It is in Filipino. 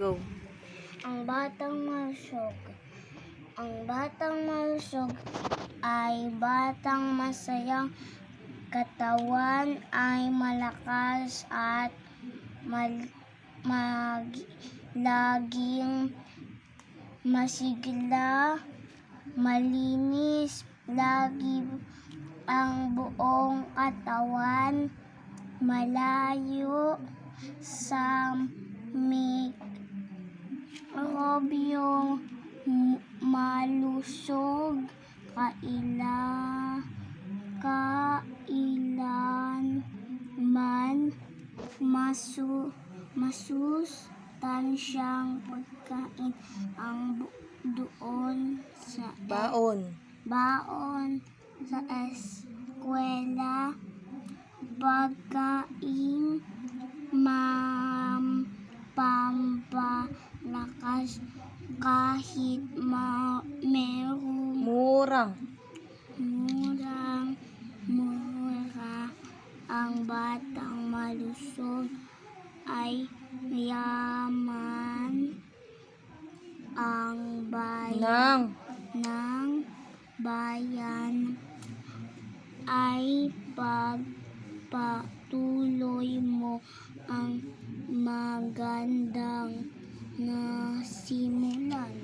Go. Ang batang malusog. Ang batang malusog ay batang masayang katawan, ay malakas at laging masigla, malinis lagi ang buong katawan, malayo sa mikrobyo, malusog, kailanman masustansyang pagkain ang doon sa baon sa eskwela, pagkain pampalakas kahit merong Murang. mura. Ang batang malusog ay yaman. Ang bayan ng bayan ay pagpatuloy mo ang magandang nasimulan.